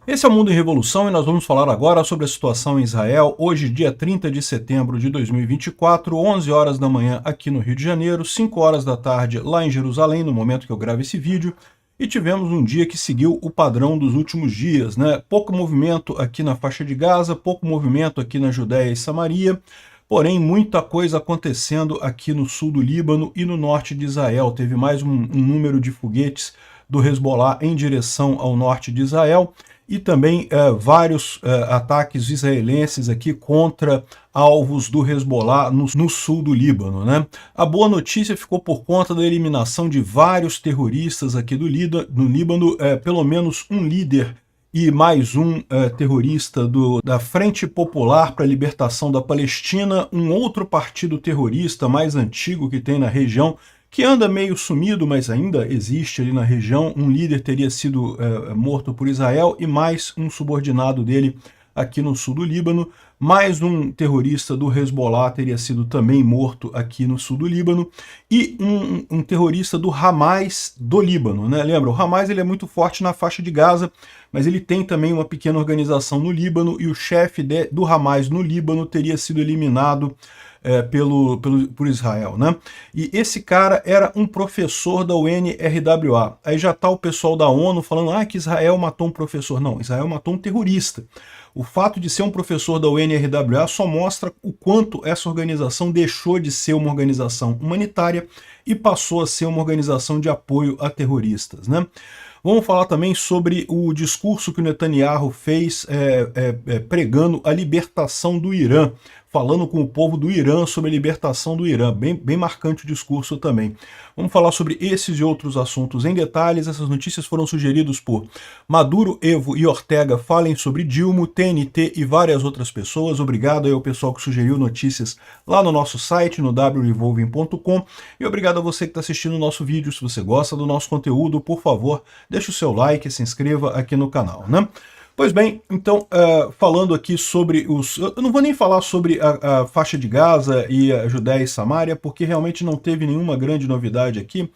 Esse é o Mundo em Revolução e nós vamos falar agora sobre a situação em Israel, hoje dia 30 de setembro de 2024, 11 horas da manhã aqui no Rio de Janeiro, 5 horas da tarde lá em Jerusalém, no momento que eu gravo esse vídeo, e tivemos um dia que seguiu o padrão dos últimos dias, né? Pouco movimento aqui na faixa de Gaza, pouco movimento aqui na Judéia e Samaria, porém muita coisa acontecendo aqui no sul do Líbano e no norte de Israel. Teve mais um número de foguetes do Hezbollah em direção ao norte de Israel, e também vários ataques israelenses aqui contra alvos do Hezbollah no sul do Líbano, né? A boa notícia ficou por conta da eliminação de vários terroristas aqui do Líbano, pelo menos um líder e mais um terrorista da Frente Popular para a Libertação da Palestina, um outro partido terrorista mais antigo que tem na região, que anda meio sumido, mas ainda existe ali na região. Um líder teria sido morto por Israel e mais um subordinado dele aqui no sul do Líbano. Mais um terrorista do Hezbollah teria sido também morto aqui no sul do Líbano. E um terrorista do Hamas do Líbano, né? Lembra, o Hamas ele é muito forte na faixa de Gaza, mas ele tem também uma pequena organização no Líbano, e o chefe do Hamas no Líbano teria sido eliminado por Israel, né? E esse cara era um professor da UNRWA. Aí já está o pessoal da ONU falando que Israel matou um professor. Não, Israel matou um terrorista. O fato de ser um professor da UNRWA só mostra o quanto essa organização deixou de ser uma organização humanitária e passou a ser uma organização de apoio a terroristas, né? Vamos falar também sobre o discurso que o Netanyahu fez pregando a libertação do Irã, falando com o povo do Irã sobre a libertação do Irã. Bem marcante o discurso também. Vamos falar sobre esses e outros assuntos em detalhes. Essas notícias foram sugeridas por Maduro, Evo e Ortega. Falem sobre Dilma, TNT e várias outras pessoas. Obrigado aí ao pessoal que sugeriu notícias lá no nosso site, no wrevolving.com. E obrigado a você que está assistindo o nosso vídeo. Se você gosta do nosso conteúdo, por favor, deixe o seu like e se inscreva aqui no canal, né? Pois bem, então, falando aqui sobre os... Eu não vou nem falar sobre a faixa de Gaza e a Judéia e Samaria, porque realmente não teve nenhuma grande novidade aqui.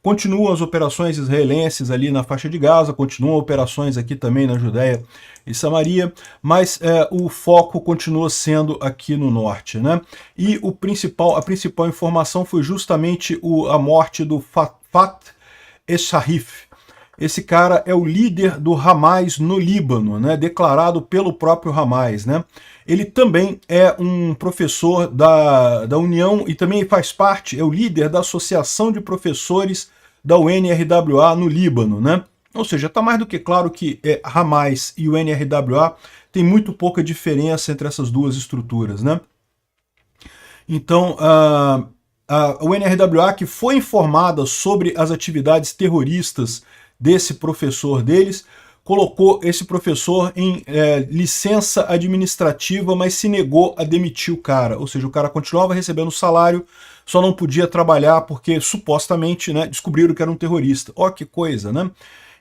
Continuam as operações israelenses ali na faixa de Gaza, continuam operações aqui também na Judéia e Samaria, mas o foco continua sendo aqui no norte, né? E a principal informação foi justamente a morte do Fatah Echarif. Esse cara é o líder do Hamas no Líbano, né, declarado pelo próprio Hamas, né? Ele também é um professor da União e também faz parte, é o líder da Associação de Professores da UNRWA no Líbano, né? Ou seja, está mais do que claro que Hamas e o UNRWA tem muito pouca diferença entre essas duas estruturas, né? Então, a UNRWA, que foi informada sobre as atividades terroristas desse professor deles, colocou esse professor em licença administrativa, mas se negou a demitir o cara. Ou seja, o cara continuava recebendo salário, só não podia trabalhar porque supostamente, né, descobriram que era um terrorista. Ó, que coisa, né?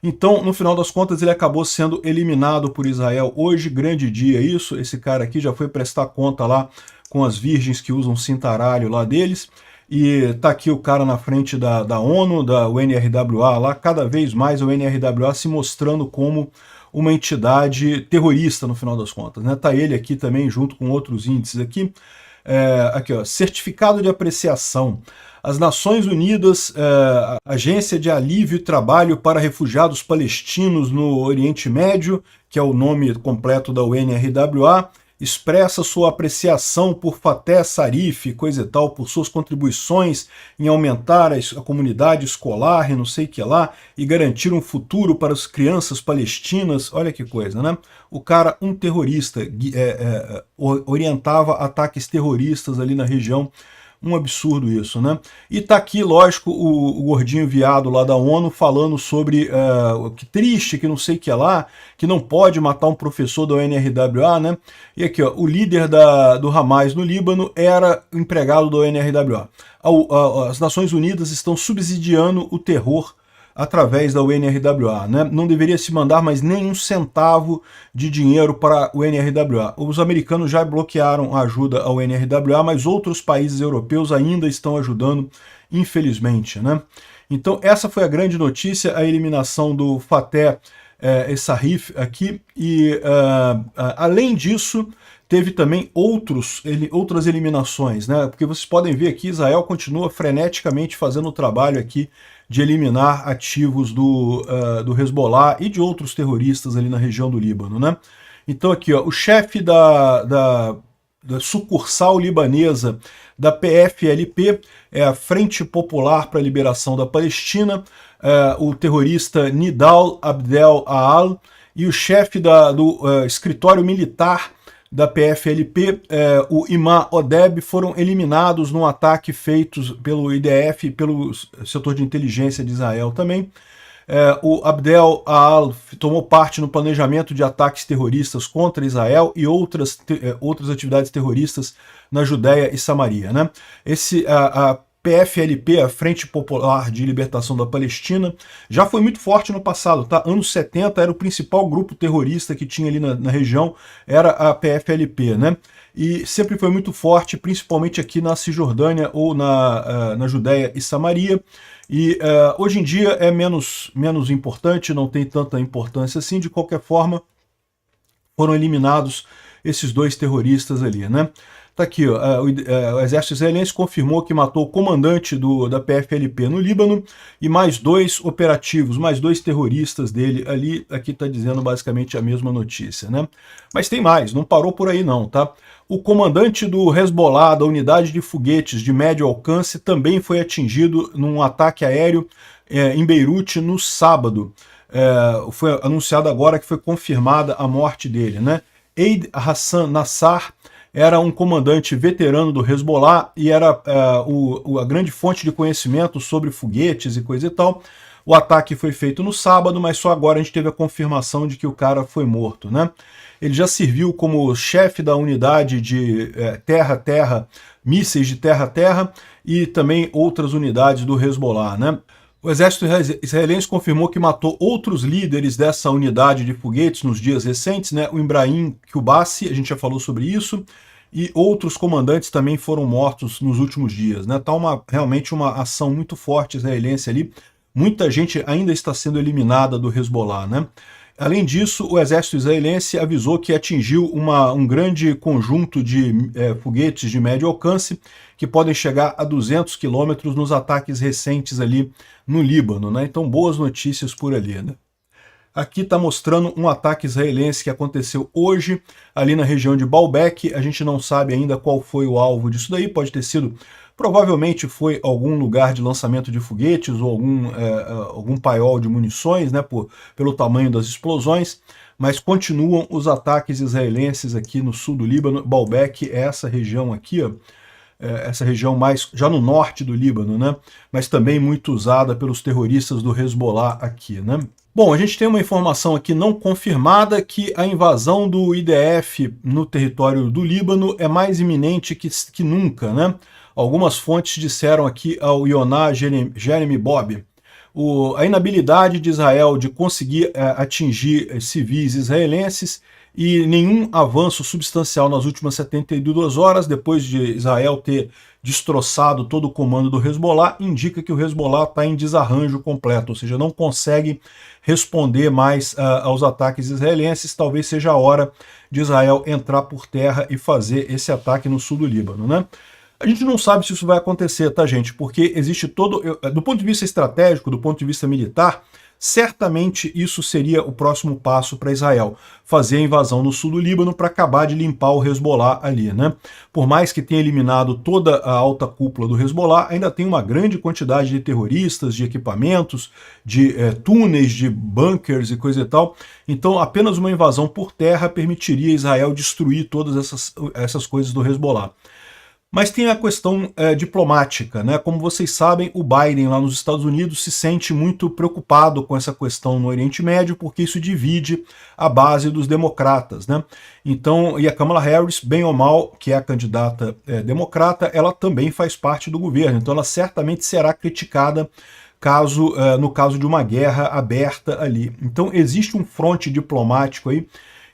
Então, no final das contas, ele acabou sendo eliminado por Israel. Hoje, grande dia isso. Esse cara aqui já foi prestar conta lá com as virgens que usam cintaralho lá deles. E tá aqui o cara na frente da ONU, da UNRWA lá, cada vez mais a UNRWA se mostrando como uma entidade terrorista no final das contas, né? Tá ele aqui também junto com outros índices aqui. Aqui, ó, certificado de apreciação. As Nações Unidas, Agência de Alívio e Trabalho para Refugiados Palestinos no Oriente Médio, que é o nome completo da UNRWA, expressa sua apreciação por Fateh Sarif, coisa e tal, por suas contribuições em aumentar a comunidade escolar e não sei o que lá, e garantir um futuro para as crianças palestinas. Olha que coisa, né? O cara, um terrorista, orientava ataques terroristas ali na região. Um absurdo isso, né? E tá aqui, lógico, o gordinho viado lá da ONU falando sobre que triste, que não sei o que é lá, que não pode matar um professor da UNRWA, né? E aqui, ó, o líder do Hamas no Líbano era empregado da UNRWA. As Nações Unidas estão subsidiando o terror através da UNRWA, né? Não deveria se mandar mais nenhum centavo de dinheiro para o UNRWA. Os americanos já bloquearam a ajuda ao UNRWA, mas outros países europeus ainda estão ajudando, infelizmente, né? Então essa foi a grande notícia, a eliminação do Fateh Sarif aqui, e além disso, teve também outras eliminações, né? Porque vocês podem ver aqui, Israel continua freneticamente fazendo o trabalho aqui de eliminar ativos do Hezbollah e de outros terroristas ali na região do Líbano, né? Então aqui, ó, o chefe da sucursal libanesa da PFLP, é a Frente Popular para a Liberação da Palestina, o terrorista Nidal Abdel Aal, e o chefe do escritório militar da PFLP, o Imam Odeb, foram eliminados num ataque feito pelo IDF e pelo setor de inteligência de Israel também. O Abdel Aal tomou parte no planejamento de ataques terroristas contra Israel e outras atividades terroristas na Judéia e Samaria, né? A PFLP, a Frente Popular de Libertação da Palestina, já foi muito forte no passado, tá? Anos 70 era o principal grupo terrorista que tinha ali na região, era a PFLP, né? E sempre foi muito forte, principalmente aqui na Cisjordânia ou na Judéia e Samaria. E hoje em dia é menos importante, não tem tanta importância assim. De qualquer forma, foram eliminados esses dois terroristas ali, né? Tá aqui, ó, o exército israelense confirmou que matou o comandante da PFLP no Líbano e mais dois operativos, mais dois terroristas dele ali. Aqui está dizendo basicamente a mesma notícia, né? Mas tem mais, não parou por aí não, tá? O comandante do Hezbollah, da unidade de foguetes de médio alcance, também foi atingido num ataque aéreo em Beirute no sábado. Foi anunciado agora que foi confirmada a morte dele, né? Eid Hassan Nassar era um comandante veterano do Hezbollah e era a grande fonte de conhecimento sobre foguetes e coisa e tal. O ataque foi feito no sábado, mas só agora a gente teve a confirmação de que o cara foi morto, né? Ele já serviu como chefe da unidade de terra-terra, mísseis de terra-terra e também outras unidades do Hezbollah, né? O exército israelense confirmou que matou outros líderes dessa unidade de foguetes nos dias recentes, né? O Ibrahim Kubassi, a gente já falou sobre isso, e outros comandantes também foram mortos nos últimos dias, né? Tá realmente uma ação muito forte israelense ali. Muita gente ainda está sendo eliminada do Hezbollah, né? Além disso, o exército israelense avisou que atingiu um grande conjunto de foguetes de médio alcance que podem chegar a 200 quilômetros nos ataques recentes ali no Líbano, né? Então, boas notícias por ali, né? Aqui está mostrando um ataque israelense que aconteceu hoje ali na região de Baalbek. A gente não sabe ainda qual foi o alvo disso daí, pode ter sido... Provavelmente foi algum lugar de lançamento de foguetes ou algum paiol de munições, né, pelo tamanho das explosões, mas continuam os ataques israelenses aqui no sul do Líbano. Baalbek é essa região aqui, ó, essa região mais já no norte do Líbano, né, mas também muito usada pelos terroristas do Hezbollah aqui, né. Bom, a gente tem uma informação aqui não confirmada que a invasão do IDF no território do Líbano é mais iminente que nunca, né? Algumas fontes disseram aqui ao Yonah Jeremy Bob a inabilidade de Israel de conseguir atingir civis israelenses e nenhum avanço substancial nas últimas 72 horas, depois de Israel ter destroçado todo o comando do Hezbollah, indica que o Hezbollah está em desarranjo completo, ou seja, não consegue responder mais aos ataques israelenses. Talvez seja a hora de Israel entrar por terra e fazer esse ataque no sul do Líbano, né? A gente não sabe se isso vai acontecer, tá, gente? Porque existe do ponto de vista estratégico, do ponto de vista militar, certamente isso seria o próximo passo para Israel, fazer a invasão no sul do Líbano para acabar de limpar o Hezbollah ali, né? Por mais que tenha eliminado toda a alta cúpula do Hezbollah, ainda tem uma grande quantidade de terroristas, de equipamentos, de túneis, de bunkers e coisa e tal. Então apenas uma invasão por terra permitiria Israel destruir todas essas coisas do Hezbollah. Mas tem a questão diplomática, né? Como vocês sabem, o Biden lá nos Estados Unidos se sente muito preocupado com essa questão no Oriente Médio, porque isso divide a base dos democratas, né? Então, e a Kamala Harris, bem ou mal, que é a candidata democrata, ela também faz parte do governo, então ela certamente será criticada no caso de uma guerra aberta ali. Então existe um fronte diplomático aí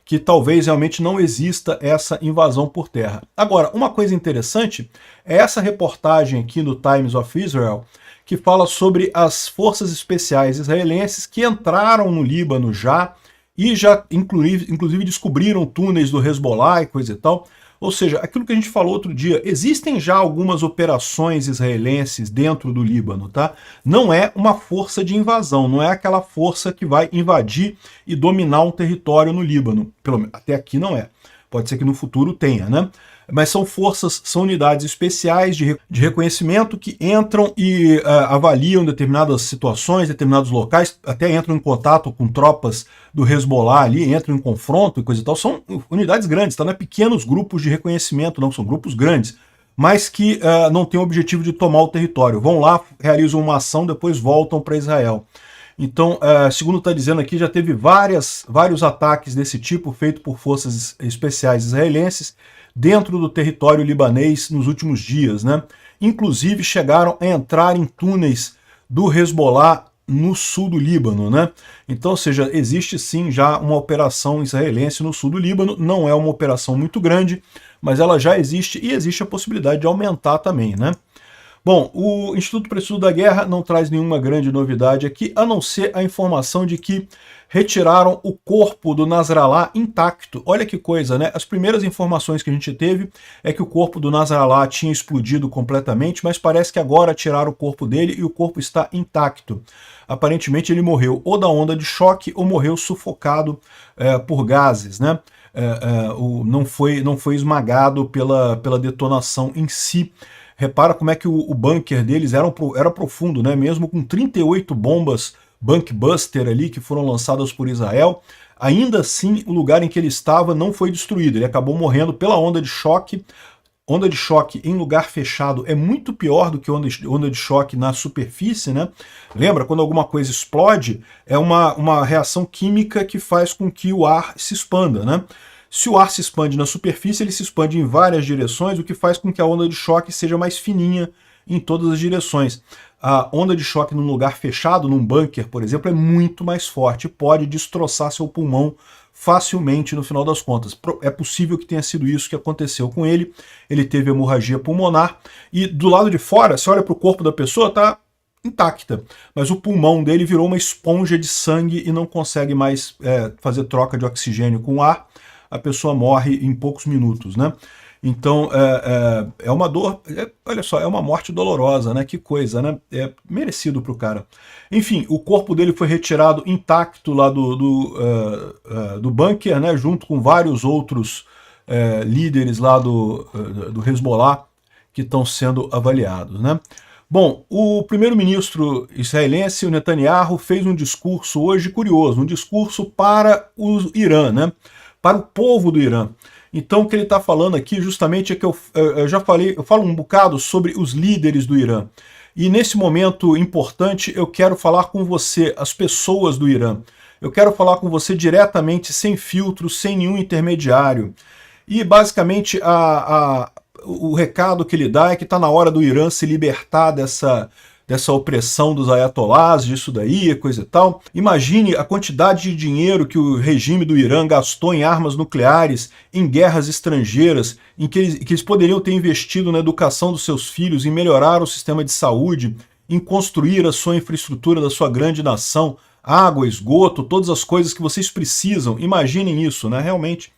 que talvez realmente não exista essa invasão por terra. Agora, uma coisa interessante é essa reportagem aqui no Times of Israel, que fala sobre as forças especiais israelenses que entraram no Líbano já, e já inclusive descobriram túneis do Hezbollah e coisa e tal. Ou seja, aquilo que a gente falou outro dia, existem já algumas operações israelenses dentro do Líbano, tá? Não é uma força de invasão, não é aquela força que vai invadir e dominar um território no Líbano. Até aqui não é. Pode ser que no futuro tenha, né? Mas são forças, são unidades especiais de reconhecimento que entram e avaliam determinadas situações, determinados locais, até entram em contato com tropas do Hezbollah ali, entram em confronto e coisa e tal. São unidades grandes, tá? Não é pequenos grupos de reconhecimento, não, são grupos grandes, mas que não têm o objetivo de tomar o território. Vão lá, realizam uma ação, depois voltam para Israel. Então, segundo está dizendo aqui, já teve vários ataques desse tipo feitos por forças especiais israelenses dentro do território libanês nos últimos dias, né? Inclusive chegaram a entrar em túneis do Hezbollah no sul do Líbano, né? Então, ou seja, existe sim já uma operação israelense no sul do Líbano, não é uma operação muito grande, mas ela já existe e existe a possibilidade de aumentar também, né? Bom, o Instituto para o Estudo da Guerra não traz nenhuma grande novidade aqui, a não ser a informação de que retiraram o corpo do Nasrallah intacto. Olha que coisa, né? As primeiras informações que a gente teve é que o corpo do Nasrallah tinha explodido completamente, mas parece que agora tiraram o corpo dele e o corpo está intacto. Aparentemente ele morreu ou da onda de choque ou morreu sufocado por gases, né? Não foi esmagado pela detonação em si. Repara como é que o bunker deles era profundo, né? Mesmo com 38 bombas Bunkbuster ali que foram lançadas por Israel, ainda assim o lugar em que ele estava não foi destruído. Ele acabou morrendo pela onda de choque. Onda de choque em lugar fechado é muito pior do que onda de choque na superfície, né? Lembra, quando alguma coisa explode, é uma reação química que faz com que o ar se expanda, né? Se o ar se expande na superfície, ele se expande em várias direções, o que faz com que a onda de choque seja mais fininha em todas as direções. A onda de choque num lugar fechado, num bunker, por exemplo, é muito mais forte, pode destroçar seu pulmão facilmente no final das contas. É possível que tenha sido isso que aconteceu com ele. Ele teve hemorragia pulmonar e do lado de fora, você olha para o corpo da pessoa, tá intacta, mas o pulmão dele virou uma esponja de sangue e não consegue mais fazer troca de oxigênio com ar. A pessoa morre em poucos minutos, né? Então, é uma dor, olha só, é uma morte dolorosa, né? Que coisa, né? É merecido pro cara. Enfim, o corpo dele foi retirado intacto lá do bunker, né? Junto com vários outros líderes lá do Hezbollah que estão sendo avaliados, né? Bom, o primeiro-ministro israelense, o Netanyahu, fez um discurso hoje curioso, um discurso para o Irã, né? Para o povo do Irã. Então o que ele está falando aqui justamente é que eu já falei, eu falo um bocado sobre os líderes do Irã. E nesse momento importante eu quero falar com você, as pessoas do Irã. Eu quero falar com você diretamente, sem filtros, sem nenhum intermediário. E basicamente o recado que ele dá é que está na hora do Irã se libertar dessa opressão dos ayatolás, disso daí, coisa e tal. Imagine a quantidade de dinheiro que o regime do Irã gastou em armas nucleares, em guerras estrangeiras, em que eles poderiam ter investido na educação dos seus filhos, em melhorar o sistema de saúde, em construir a sua infraestrutura da sua grande nação, água, esgoto, todas as coisas que vocês precisam. Imaginem isso, né? Realmente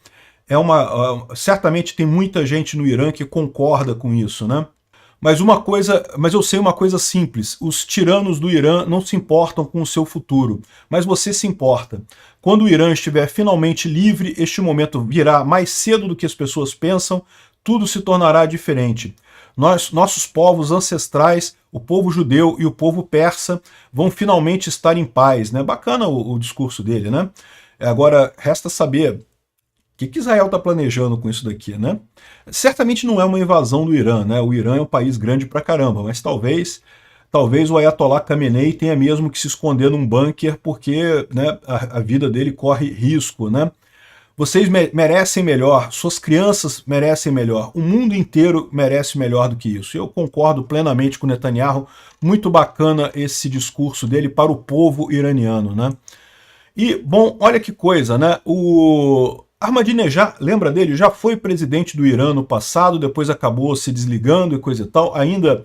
certamente tem muita gente no Irã que concorda com isso, né? Mas eu sei uma coisa simples, os tiranos do Irã não se importam com o seu futuro, mas você se importa. Quando o Irã estiver finalmente livre, este momento virá mais cedo do que as pessoas pensam, tudo se tornará diferente. Nossos povos ancestrais, o povo judeu e o povo persa, vão finalmente estar em paz, né? Bacana o discurso dele, né? Agora, resta saber o que Israel está planejando com isso daqui, né? Certamente não é uma invasão do Irã, né? O Irã é um país grande pra caramba, mas talvez o Ayatollah Khamenei tenha mesmo que se esconder num bunker porque, né, a vida dele corre risco, né? Vocês merecem melhor, suas crianças merecem melhor, o mundo inteiro merece melhor do que isso. Eu concordo plenamente com o Netanyahu, muito bacana esse discurso dele para o povo iraniano, né? E, bom, olha que coisa, né? O Ahmadinejad, lembra dele? Já foi presidente do Irã no passado, depois acabou se desligando e coisa e tal, ainda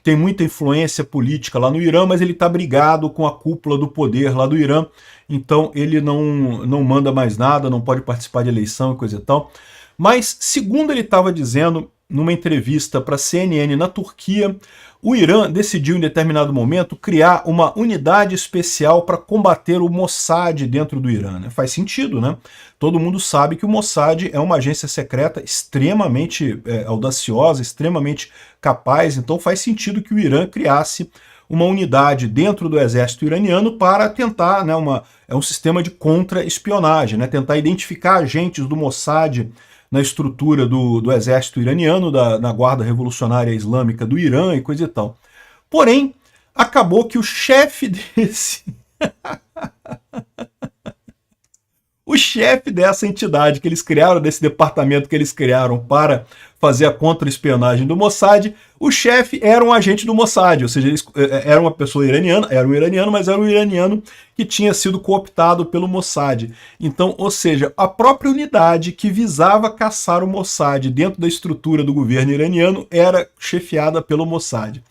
tem muita influência política lá no Irã, mas ele está brigado com a cúpula do poder lá do Irã, então ele não manda mais nada, não pode participar de eleição e coisa e tal. Mas, segundo ele estava dizendo numa entrevista para a CNN na Turquia, o Irã decidiu em determinado momento criar uma unidade especial para combater o Mossad dentro do Irã, né? Faz sentido, né? Todo mundo sabe que o Mossad é uma agência secreta extremamente audaciosa, extremamente capaz, então faz sentido que o Irã criasse uma unidade dentro do exército iraniano para tentar, né, um sistema de contra-espionagem, né, tentar identificar agentes do Mossad na estrutura do exército iraniano, na Guarda Revolucionária Islâmica do Irã e coisa e tal. Porém, acabou que o chefe o chefe dessa entidade que eles criaram, desse departamento que eles criaram para fazer a contra-espionagem do Mossad, o chefe era um agente do Mossad, ou seja, era uma pessoa iraniana, era um iraniano, mas era um iraniano que tinha sido cooptado pelo Mossad. Então, ou seja, a própria unidade que visava caçar o Mossad dentro da estrutura do governo iraniano era chefiada pelo Mossad.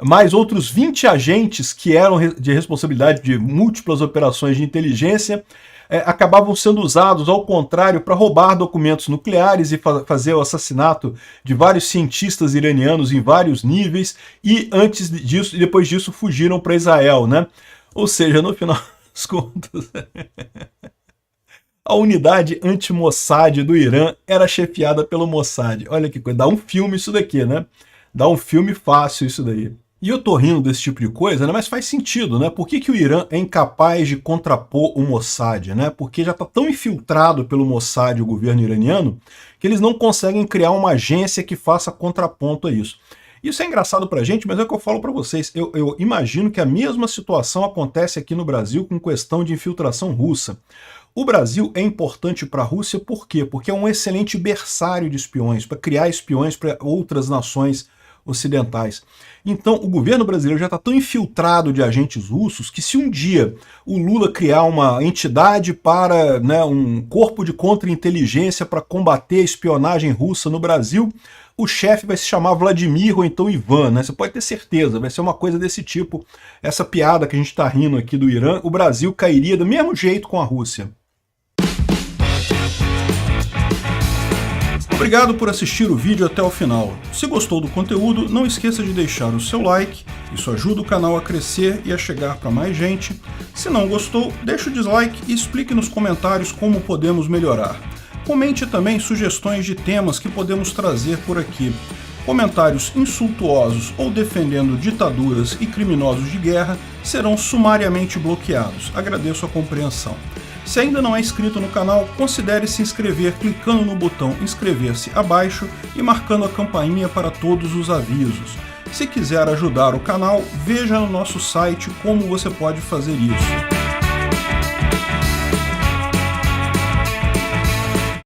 Mais outros 20 agentes que eram de responsabilidade de múltiplas operações de inteligência acabavam sendo usados, ao contrário, para roubar documentos nucleares e fazer o assassinato de vários cientistas iranianos em vários níveis, e antes disso e depois disso fugiram para Israel, né? Ou seja, no final das contas, a unidade anti-Mossad do Irã era chefiada pelo Mossad. Olha que coisa, dá um filme isso daqui, né? Dá um filme fácil isso daí. E eu tô rindo desse tipo de coisa, né? Mas faz sentido, né? Por que o Irã é incapaz de contrapor o Mossad, né? Porque já está tão infiltrado pelo Mossad, o governo iraniano, que eles não conseguem criar uma agência que faça contraponto a isso. Isso é engraçado pra gente, mas é o que eu falo para vocês. Eu imagino que a mesma situação acontece aqui no Brasil com questão de infiltração russa. O Brasil é importante para a Rússia por quê? Porque é um excelente berçário de espiões, para criar espiões para outras nações ocidentais. Então, o governo brasileiro já está tão infiltrado de agentes russos que se um dia o Lula criar uma entidade para, né, um corpo de contra-inteligência para combater a espionagem russa no Brasil, o chefe vai se chamar Vladimir ou então Ivan, né? Você pode ter certeza, vai ser uma coisa desse tipo. Essa piada que a gente está rindo aqui do Irã, o Brasil cairia do mesmo jeito com a Rússia. Obrigado por assistir o vídeo até o final. Se gostou do conteúdo, não esqueça de deixar o seu like, isso ajuda o canal a crescer e a chegar para mais gente. Se não gostou, deixe o dislike e explique nos comentários como podemos melhorar. Comente também sugestões de temas que podemos trazer por aqui. Comentários insultuosos ou defendendo ditaduras e criminosos de guerra serão sumariamente bloqueados. Agradeço a compreensão. Se ainda não é inscrito no canal, considere se inscrever clicando no botão inscrever-se abaixo e marcando a campainha para todos os avisos. Se quiser ajudar o canal, veja no nosso site como você pode fazer isso.